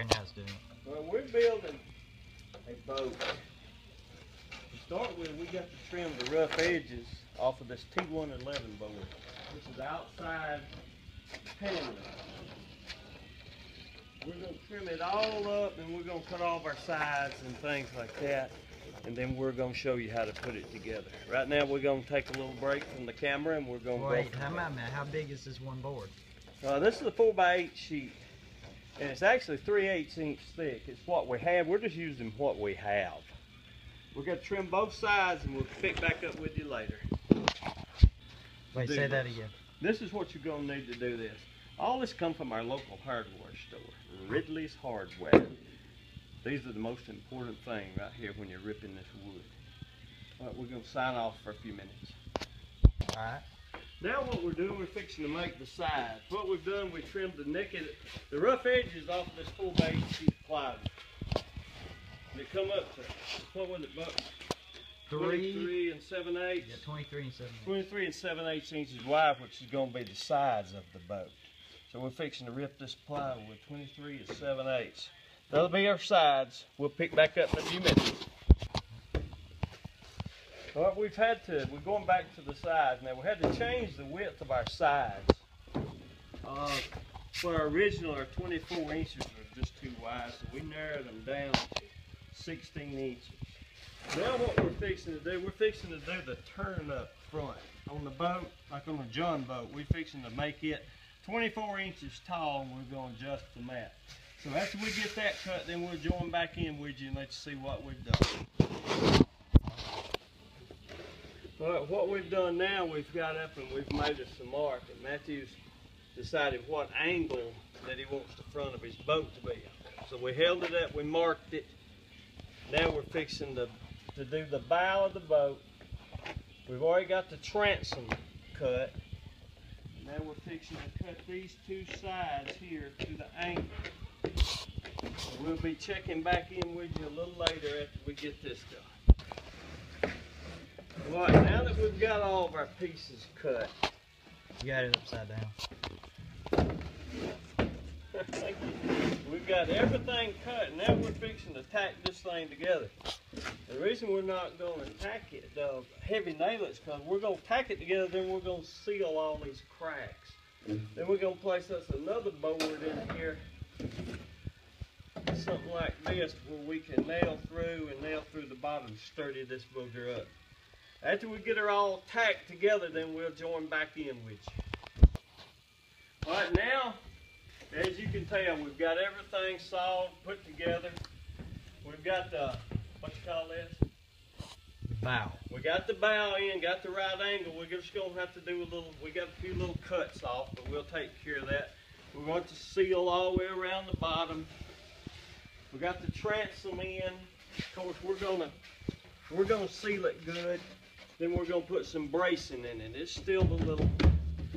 Okay, now it's doing it. Well, we're building a boat. To start with, we got to trim the rough edges off of this T111 board. This is outside paneling. We're going to trim it all up, and we're going to cut off our sides and things like that. And then we're going to show you how to put it together. Right now, we're going to take a little break from the camera, and we're going to Wait, how big is this one board? This is a 4x8 sheet, and it's actually 3/8 inch thick. It's what we have. We're just using what we have. We're going to trim both sides, and we'll pick back up with you later. Wait, say that again. This is what you're going to need to do this. All this comes from our local hardware store, Ridley's Hardware. These are the most important thing right here when you're ripping this wood. All right, we're going to sign off for a few minutes. All right. Now what we're doing, we're fixing to make the sides. What we've done, we trimmed the rough edges off of this 4x8 sheet of plywood. They come up to, what was it, Buck? 23 and 7/8. Yeah, 23 and 7/8. 23 and 7/8 inches wide, which is going to be the sides of the boat. So we're fixing to rip this plywood 23 and 7/8. That'll be our sides. We'll pick back up in a few minutes. All right, we're going back to the sides. Now we had to change the width of our sides. For our original, our 24 inches were just too wide, so we narrowed them down to 16 inches. Now what we're fixing to do, we're fixing to do the turn up front. On the boat, like on a John boat, we're fixing to make it 24 inches tall, and we're going to adjust the mat. So after we get that cut, then we'll join back in with you and let you see what we've done. All right, what we've done now, we've got up and we've made us some mark, and Matthew's decided what angle that he wants the front of his boat to be. So we held it up, we marked it. Now we're fixing to do the bow of the boat. We've already got the transom cut. Now we're fixing to cut these two sides here to the angle. So we'll be checking back in with you a little later after we get this done. All right, now that we've got all of our pieces cut. You got it upside down. Thank you. We've got everything cut, and now we're fixing to tack this thing together. The reason we're not going to tack it, heavy nail it, is because we're going to tack it together, then we're going to seal all these cracks. Then we're going to place us another board in here, something like this, where we can nail through the bottom, sturdy this booger up. After we get her all tacked together, then we'll join back in with you. All right, now, as you can tell, we've got everything sawed, put together. We've got the, what you call this? Bow. We got the bow in, got the right angle. We're just going to have to do we got a few little cuts off, but we'll take care of that. We're going to seal all the way around the bottom. We got the transom in. Of course, we're gonna seal it good. Then we're gonna put some bracing in it. It's still a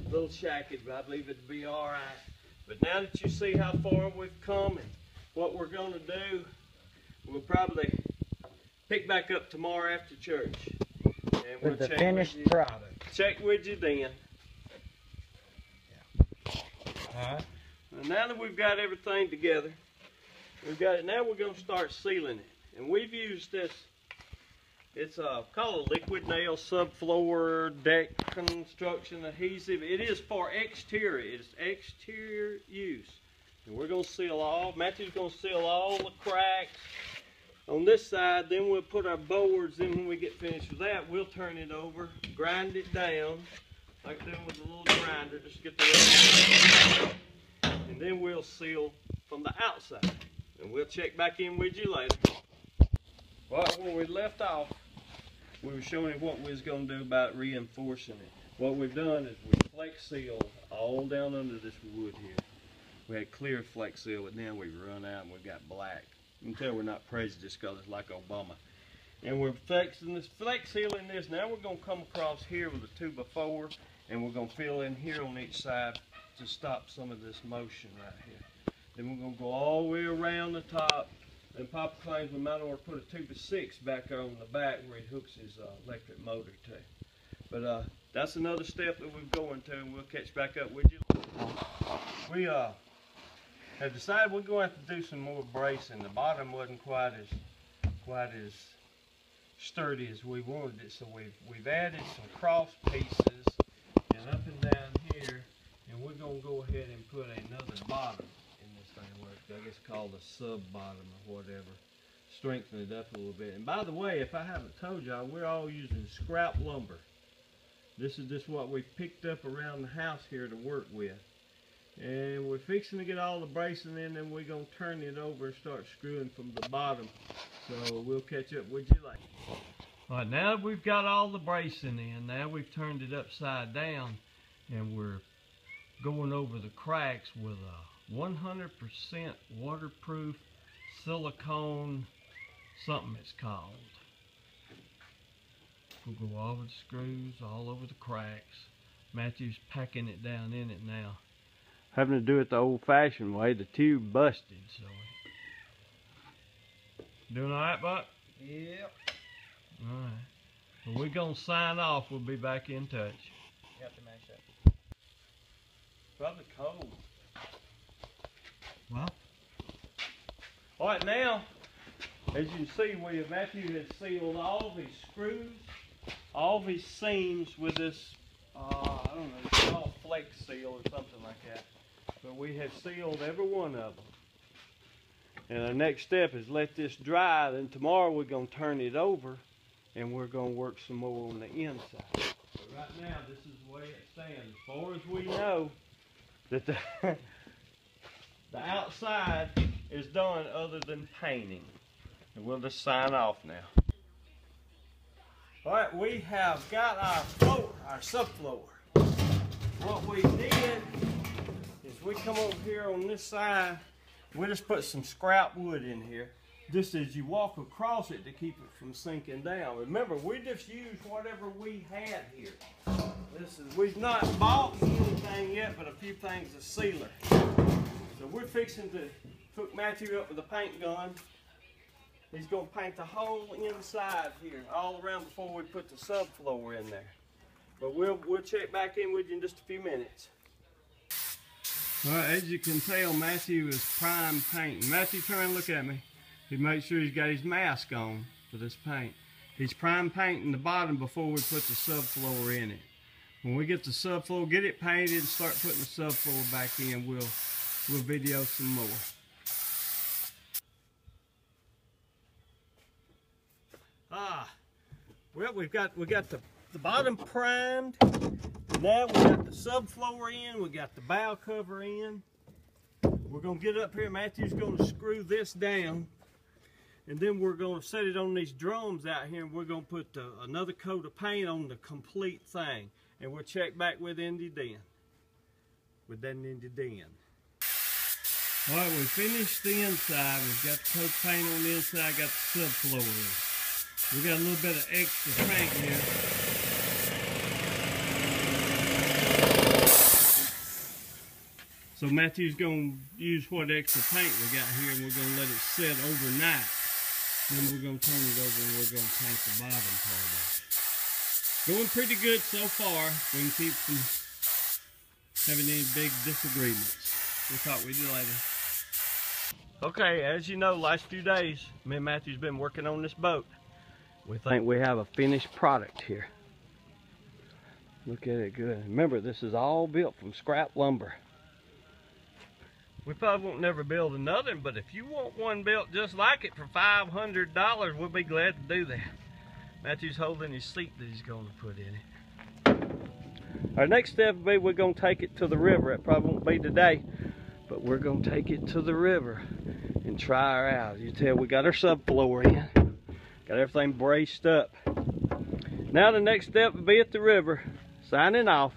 little shaky, but I believe it'll be all right. But now that you see how far we've come and what we're gonna do, we'll probably pick back up tomorrow after church. And we'll with the finished product. Check with you then. Yeah. All right. And now that we've got everything together, we've got it. Now we're going to start sealing it. And we've used this, it's called a liquid nail subfloor deck construction adhesive. It is for exterior. It's exterior use. And we're going to seal Matthew's going to seal all the cracks on this side. Then we'll put our boards in. When we get finished with that, we'll turn it over, grind it down, like doing with a little grinder, just get the rest. And then we'll seal from the outside. And we'll check back in with you later. Well, when we left off, we were showing you what we was going to do about reinforcing it. What we've done is we flex sealed all down under this wood here. We had clear flex seal, but now we've run out and we've got black. You can tell we're not prejudiced because it's like Obama. And we're flex sealing this. Now we're going to come across here with a 2x4, and we're going to fill in here on each side to stop some of this motion right here. Then we're going to go all the way around the top. And Papa claims we might want to put a 2x6 back there on the back where he hooks his electric motor to. But that's another step that we're going to, and we'll catch back up with you. have decided we're going to have to do some more bracing. The bottom wasn't quite as sturdy as we wanted it, so we've added some cross pieces and up and down here, and we're gonna go ahead and put another bottom in this thing, what I guess called a sub bottom or whatever. Strengthen it up a little bit. And by the way, if I haven't told y'all, we're all using scrap lumber. This is just what we picked up around the house here to work with. And we're fixing to get all the bracing in, and we're going to turn it over and start screwing from the bottom. So we'll catch up with you later. Alright, now we've got all the bracing in. Now we've turned it upside down, and we're going over the cracks with a 100% waterproof silicone something it's called. We'll go over the screws, all over the cracks. Matthew's packing it down in it now. Having to do it the old-fashioned way. The tube busted, so. Doing all right, Buck? Yep. All right. Well, we're gonna sign off. We'll be back in touch. You have to mash up. Probably cold. Well. All right, now, as you can see, Matthew has sealed all these screws, all these seams with this, I don't know, it's called flex seal or something like that. But we have sealed every one of them. And our next step is let this dry, then tomorrow we're going to turn it over and we're going to work some more on the inside. But right now, this is the way it stands. As far as we know, that the outside is done other than painting. And we'll just sign off now. Alright, we have got our floor, our subfloor. What we did is we come over here on this side, we just put some scrap wood in here, just as you walk across it to keep it from sinking down. Remember, we just used whatever we had here. We've not bought anything yet, but a few things of sealer. So we're fixing to hook Matthew up with a paint gun. He's going to paint the whole inside here, all around before we put the subfloor in there. But we'll check back in with you in just a few minutes. All right, as you can tell, Matthew is prime painting. Matthew, try and look at me. He makes sure he's got his mask on for this paint. He's prime painting the bottom before we put the subfloor in it. When we get the subfloor, get it painted and start putting the subfloor back in, we'll video some more. Well, we got the bottom primed. Now we got the subfloor in. We got the bow cover in. We're gonna get up here. Matthew's gonna screw this down, and then we're gonna set it on these drums out here, and we're gonna put another coat of paint on the complete thing, and we'll check back with Indy then. All right, we finished the inside. We've got the coat of paint on the inside. Got the subfloor in. We got a little bit of extra paint here. So Matthew's going to use what extra paint we got here, and we're going to let it set overnight. Then we're going to turn it over and we're going to paint the bottom part of it. Going pretty good so far. We can keep from having any big disagreements. We'll talk with you later. Okay, as you know, last few days, me and Matthew's been working on this boat. We think we have a finished product here. Look at it good. Remember, this is all built from scrap lumber. We probably won't never build another one, but if you want one built just like it for $500, we'll be glad to do that. Matthew's holding his seat that he's going to put in it. Our next step will be we're going to take it to the river. It probably won't be today, but we're going to take it to the river and try her out. You tell we got our subfloor in. Got everything braced up. Now the next step will be at the river. Signing off.